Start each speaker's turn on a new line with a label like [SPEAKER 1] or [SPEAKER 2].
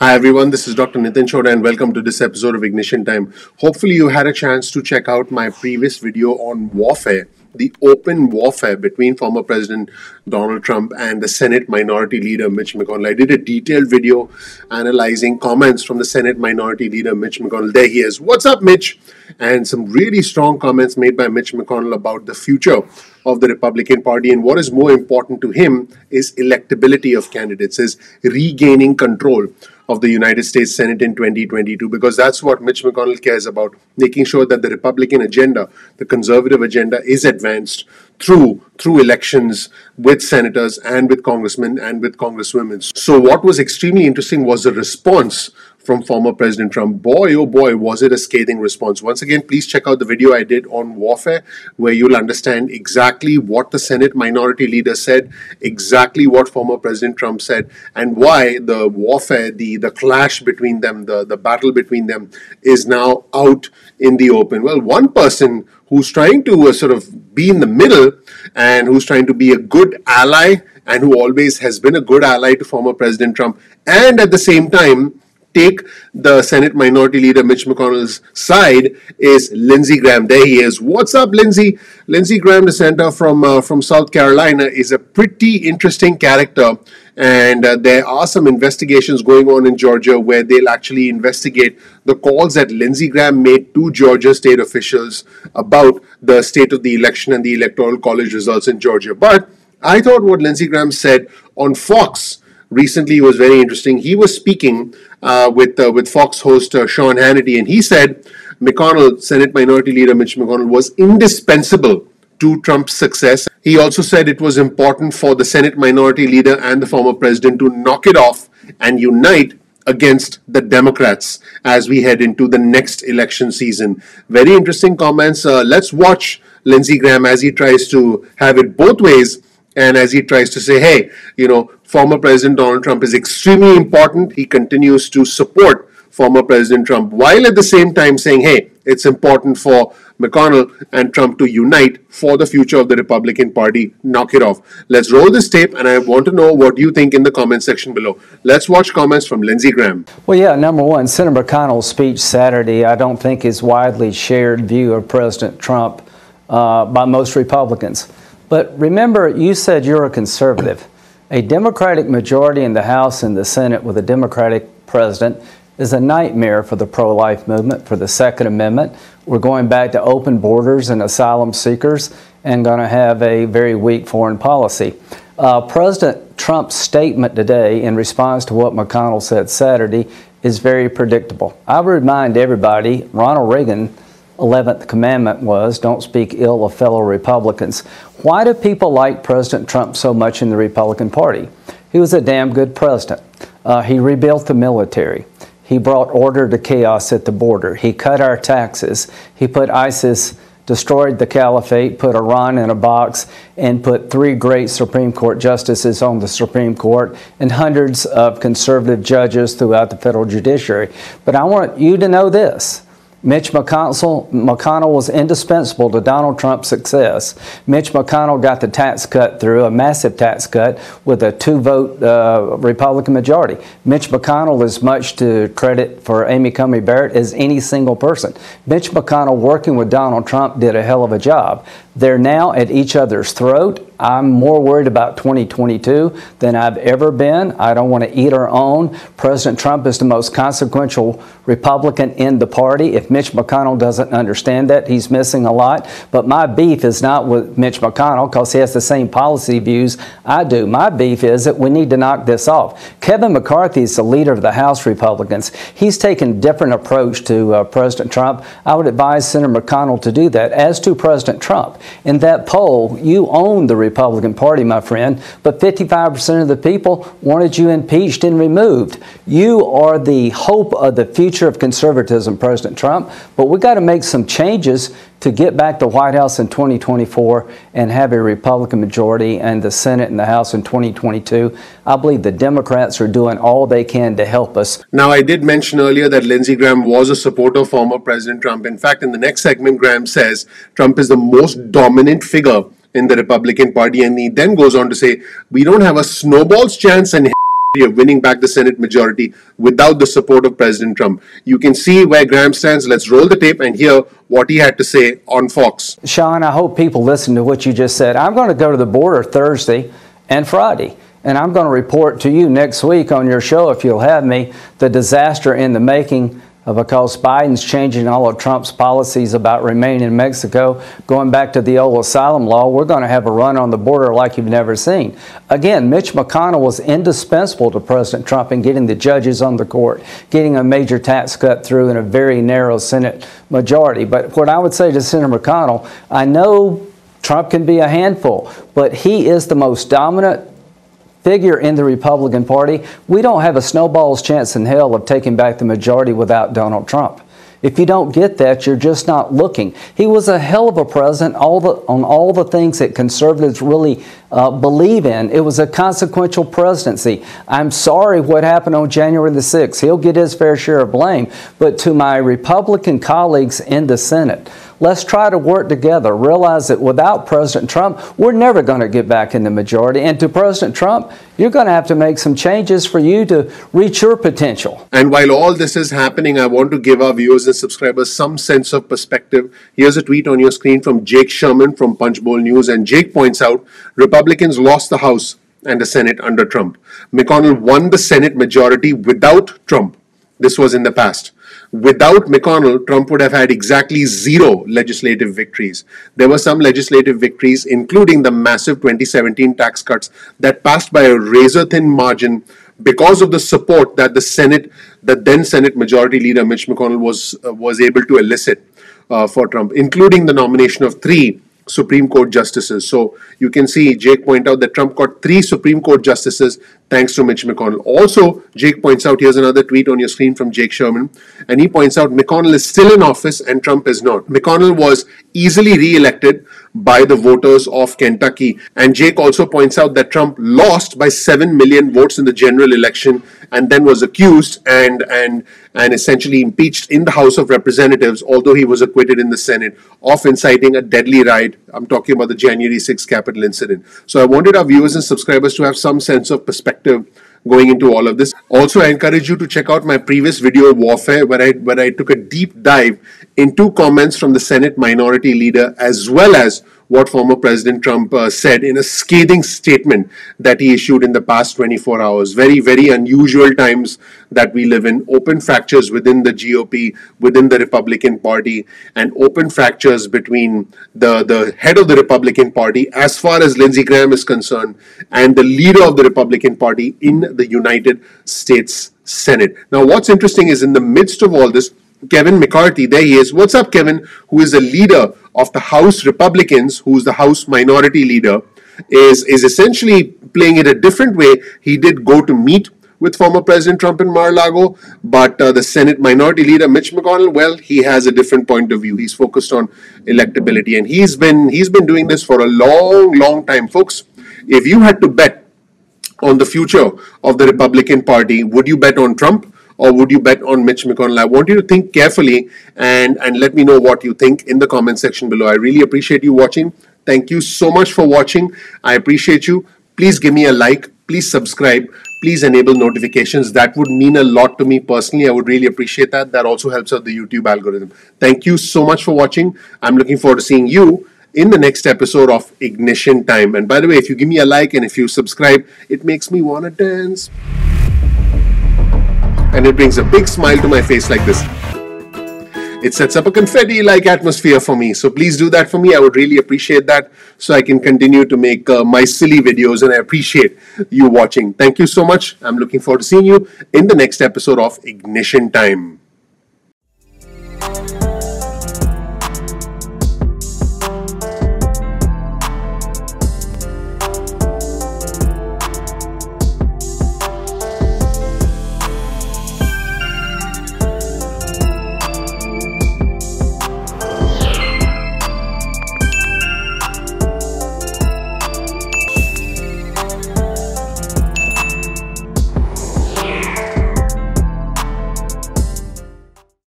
[SPEAKER 1] Hi everyone, this is Dr. Chhoda and welcome to this episode of Ignition Time. Hopefully you had a chance to check out my previous video on warfare, the open warfare between former President Donald Trump and the Senate Minority Leader Mitch McConnell. I did a detailed video analyzing comments from the Senate Minority Leader Mitch McConnell. There he is. What's up, Mitch? And some really strong comments made by Mitch McConnell about the future of the Republican Party, and what is more important to him is electability of candidates, is regaining control of the United States Senate in 2022, because that's what Mitch McConnell cares about, making sure that the Republican agenda, the conservative agenda, is advanced through elections with senators and with congressmen and with congresswomen. So what was extremely interesting was the response from former President Trump. Boy, oh boy, was it a scathing response. Once again, please check out the video I did on warfare, where you'll understand exactly what the Senate Minority Leader said, exactly what former President Trump said, and why the warfare, the clash between them, the battle between them is now out in the open. Well, one person who's trying to sort of be in the middle and who's trying to be a good ally and who always has been a good ally to former President Trump, and at the same time take the Senate Minority Leader Mitch McConnell's side, is Lindsey Graham. There he is. What's up, Lindsey? Lindsey Graham, the senator from South Carolina, is a pretty interesting character, and there are some investigations going on in Georgia where they'll actually investigate the calls that Lindsey Graham made to Georgia state officials about the state of the election and the Electoral College results in Georgia. But I thought what Lindsey Graham said on Fox recently was very interesting. He was speaking with Fox host Sean Hannity, and he said McConnell, Senate Minority Leader Mitch McConnell, was indispensable to Trump's success. He also said it was important for the Senate Minority Leader and the former president to knock it off and unite against the Democrats as we head into the next election season. Very interesting comments. Let's watch Lindsey Graham as he tries to have it both ways, and as he tries to say, hey, former President Donald Trump is extremely important. He continues to support former President Trump, while at the same time saying, hey, it's important for McConnell and Trump to unite for the future of the Republican Party. Knock it off. Let's roll this tape, and I want to know what you think in the comment section below. Let's watch comments from Lindsey Graham.
[SPEAKER 2] Well, yeah, number one, Senator McConnell's speech Saturday, I don't think is widely shared view of President Trump by most Republicans. But remember, you said you're a conservative. A Democratic majority in the House and the Senate with a Democratic president is a nightmare for the pro-life movement, for the Second Amendment. We're going back to open borders and asylum seekers and going to have a very weak foreign policy. President Trump's statement today in response to what McConnell said Saturday is very predictable. I would remind everybody, Ronald Reagan's 11th commandment was, don't speak ill of fellow Republicans. Why do people like President Trump so much in the Republican Party? He was a damn good president. He rebuilt the military. He brought order to chaos at the border. He cut our taxes. He put ISIS, destroyed the caliphate, put Iran in a box, and put 3 great Supreme Court justices on the Supreme Court and hundreds of conservative judges throughout the federal judiciary. But I want you to know this. Mitch McConnell was indispensable to Donald Trump's success. Mitch McConnell got the tax cut through, a massive tax cut, with a 2-vote Republican majority. Mitch McConnell is much to credit for Amy Coney Barrett as any single person. Mitch McConnell, working with Donald Trump, did a hell of a job. They're now at each other's throat. I'm more worried about 2022 than I've ever been. I don't want to eat our own. President Trump is the most consequential Republican in the party. If Mitch McConnell doesn't understand that, he's missing a lot. But my beef is not with Mitch McConnell because he has the same policy views I do. My beef is that we need to knock this off. Kevin McCarthy is the leader of the House Republicans. He's taken a different approach to President Trump. I would advise Senator McConnell to do that, as to President Trump. In that poll, you own the Republican Party, my friend, but 55% of the people wanted you impeached and removed. You are the hope of the future of conservatism, President Trump, but we got to make some changes to get back to White House in 2024 and have a Republican majority and the Senate and the House in 2022. I believe the Democrats are doing all they can to help us.
[SPEAKER 1] Now, I did mention earlier that Lindsey Graham was a supporter of former President Trump. In fact, in the next segment, Graham says Trump is the most dominant figure in the Republican Party, and he then goes on to say, we don't have a snowball's chance in of winning back the Senate majority without the support of President Trump. You can see where Graham stands. Let's roll the tape and hear what he had to say on Fox.
[SPEAKER 2] Sean, I hope people listen to what you just said. I'm going to go to the border Thursday and Friday, and I'm going to report to you next week on your show, if you'll have me, the disaster in the making because Biden's changing all of Trump's policies about remaining in Mexico, going back to the old asylum law. We're going to have a run on the border like you've never seen. Again, Mitch McConnell was indispensable to President Trump in getting the judges on the court, getting a major tax cut through in a very narrow Senate majority. But what I would say to Senator McConnell, I know Trump can be a handful, but he is the most dominant figure in the Republican Party. We don't have a snowball's chance in hell of taking back the majority without Donald Trump. If you don't get that, you're just not looking. He was a hell of a president on all the things that conservatives really believe in. It was a consequential presidency. I'm sorry what happened on January the 6th. He'll get his fair share of blame. But to my Republican colleagues in the Senate, let's try to work together. Realize that without President Trump, we're never going to get back in the majority. And to President Trump, you're going to have to make some changes for you to reach your potential.
[SPEAKER 1] And while all this is happening, I want to give our viewers and subscribers some sense of perspective. Here's a tweet on your screen from Jake Sherman from Punchbowl News. And Jake points out, Republicans lost the House and the Senate under Trump. McConnell won the Senate majority without Trump. This was in the past. Without McConnell, Trump would have had exactly 0 legislative victories. There were some legislative victories, including the massive 2017 tax cuts that passed by a razor-thin margin because of the support that the then Senate Majority Leader Mitch McConnell was able to elicit for Trump, including the nomination of 3 Supreme Court justices. So you can see Jake point out that Trump got 3 Supreme Court justices thanks to Mitch McConnell. Also, Jake points out, here's another tweet on your screen from Jake Sherman, and he points out McConnell is still in office and Trump is not. McConnell was easily re-elected by the voters of Kentucky. And Jake also points out that Trump lost by 7 million votes in the general election and then was accused and essentially impeached in the House of Representatives, although he was acquitted in the Senate, of inciting a deadly riot. I'm talking about the January 6th Capitol incident. So I wanted our viewers and subscribers to have some sense of perspective going into all of this. Also, I encourage you to check out my previous video, Warfare, where I took a deep dive into comments from the Senate Minority Leader, as well as what former President Trump said in a scathing statement that he issued in the past 24 hours. Very, very unusual times that we live in. Open fractures within the GOP, within the Republican Party, and open fractures between the head of the Republican Party, as far as Lindsey Graham is concerned, and the leader of the Republican Party in the United States Senate. Now, what's interesting is in the midst of all this, Kevin McCarthy, there he is. What's up, Kevin? Who is the leader of the House Republicans, who's the House Minority Leader, is essentially playing it a different way. He did go to meet with former President Trump in Mar-a-Lago, but the Senate Minority Leader Mitch McConnell, well, he has a different point of view. He's focused on electability, and he's been doing this for a long time, folks. If you had to bet on the future of the Republican Party, would you bet on Trump? Or would you bet on Mitch McConnell? I want you to think carefully and let me know what you think in the comment section below. I really appreciate you watching. Thank you so much for watching. I appreciate you. Please give me a like. Please subscribe. Please enable notifications. That would mean a lot to me personally. I would really appreciate that. That also helps out the YouTube algorithm. Thank you so much for watching. I'm looking forward to seeing you in the next episode of Ignition Time. And by the way, if you give me a like and if you subscribe, it makes me want to dance. And it brings a big smile to my face like this. It sets up a confetti-like atmosphere for me. So please do that for me. I would really appreciate that so I can continue to make my silly videos, and I appreciate you watching. Thank you so much. I'm looking forward to seeing you in the next episode of Ignition Time.